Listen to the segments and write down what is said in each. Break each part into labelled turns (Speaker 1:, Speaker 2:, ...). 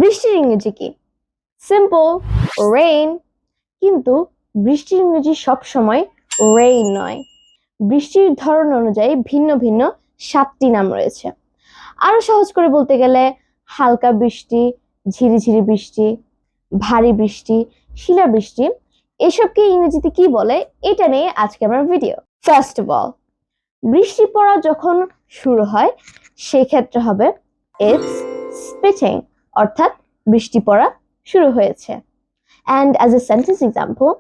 Speaker 1: বৃষ্টির ইংরেজি কি? Simple, rain. কিন্তু বৃষ্টির ইংরেজি সবসময় রেইন নয়। বৃষ্টির ধরন অনুযায়ী ভিন্ন ভিন্ন 7টি নাম রয়েছে। আরো সহজ করে বলতে গেলে হালকা বৃষ্টি, ঝিরিঝিরি বৃষ্টি, ভারী বৃষ্টি, শিলাবৃষ্টি, এসবকে ইংরেজিতে কি বলে এটা নিয়ে আজকে আমার ভিডিও। ফার্স্ট অফ অল, বৃষ্টি পড়া যখন শুরু হয় সেক্ষেত্রে হবে ইটস স্পিটিং, অর্থাৎ বৃষ্টি পড়া শুরু হয়েছে। And as a sentence example,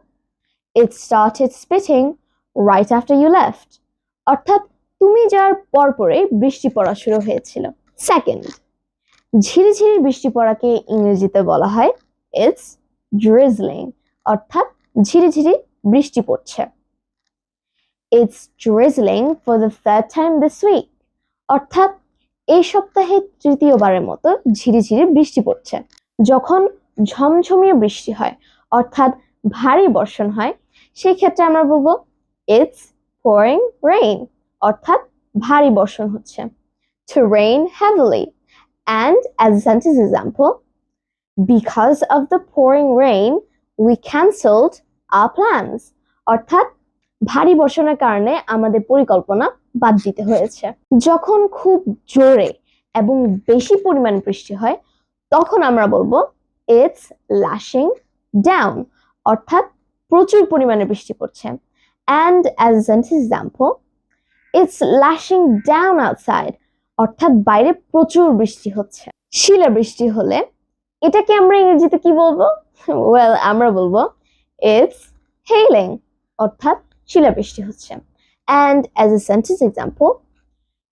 Speaker 1: it started spitting right after you left. অর্থাৎ তুমি যাওয়ার পরপরে বৃষ্টি পড়া শুরু হয়েছিল। সেকেন্ড, ঝিরিঝিরি বৃষ্টি পড়াকে ইংরেজিতে বলা হয় ইটস drizzling, অর্থাৎ ঝিরিঝিরি বৃষ্টি পড়ছে। It's drizzling for the third time this week. অর্থাৎ এই সপ্তাহে তৃতীয়বারের মতো ঝিরিঝিরি বৃষ্টি পড়ছে। যখন ঝমঝমিয়ে বৃষ্টি হয় অর্থাৎ ভারী বর্ষণ হয় সেই ক্ষেত্রে আমরা বলবো ইটস pouring rain, অর্থাৎ ভারী বর্ষণ হচ্ছে। To rain heavily. And as a sentence example, because of the pouring rain, we cancelled our plans. অর্থাৎ ভারী বর্ষণের কারণে আমাদের পরিকল্পনা বাদ দিতে হয়েছে। যখন খুব জোরে এবং বেশি পরিমাণ বৃষ্টি হয় তখন আমরা বলবো ইটস lashing down, অর্থাৎ প্রচুর পরিমাণে বৃষ্টি পড়ছে। And as a sentence example, it's lashing down outside, অর্থাৎ বাইরে প্রচুর বৃষ্টি হচ্ছে। শিলাবৃষ্টি হলে এটাকে আমরা ইংরেজিতে কি বলবো? ওয়েল, আমরা বলবো ইটস hailing, অর্থাৎ শিলাবৃষ্টি হচ্ছে। And as a sentence example,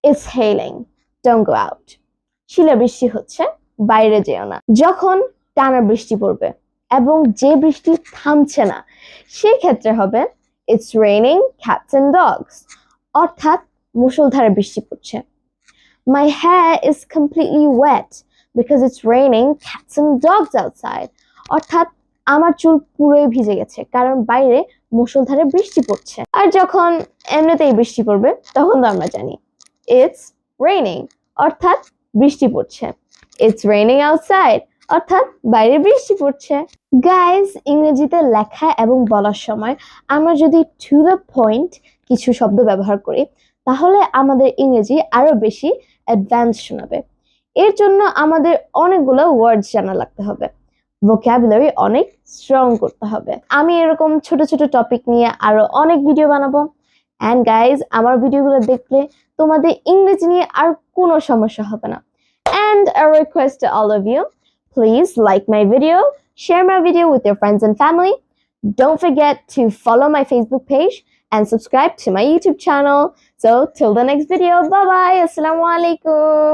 Speaker 1: it's hailing, don't go out. শিলাবৃষ্টি হচ্ছে, বাইরে যেও না। যখন টানা বৃষ্টি পড়বে এবং যে বৃষ্টি থামছে না সেই ক্ষেত্রে হবে it's raining cats and dogs, অর্থাৎ মুষলধারে বৃষ্টি পড়ছে। My hair is completely wet because it's raining cats and dogs outside, অর্থাৎ আমার চুল পুরোই ভিজে গেছে কারণ বাইরে মুষলধারে বৃষ্টি পড়ছে। আর যখন এমনিতেই বৃষ্টি পড়বে তখন তো আমরা জানি it's raining, অর্থাৎ বৃষ্টি পড়ছে। It's raining outside, অর্থাৎ বাইরে বৃষ্টি পড়ছে। গাইজ, ইংরেজিতে লেখা এবং বলার সময় আমরা যদি to the point কিছু শব্দ ব্যবহার করি তাহলে আমাদের ইংরেজি আরো বেশি অ্যাডভান্স শোনাবে। এর জন্য আমাদের অনেকগুলো ওয়ার্ডস জানা লাগতে হবে, ভোকাবুলারি অনেক স্ট্রং করতে হবে। আমি এরকম ছোট ছোট টপিক নিয়ে আরো অনেক ভিডিও বানাবো। অ্যান্ড গাইজ, আমার ভিডিওগুলো দেখলে তোমাদের ইংরেজি নিয়ে আর কোনো সমস্যা হবে না। And a request to all of you, please like my video, share my video with your friends and family. Don't forget to follow my Facebook page and subscribe to my YouTube channel. So till the next video, bye bye, assalamu alaikum.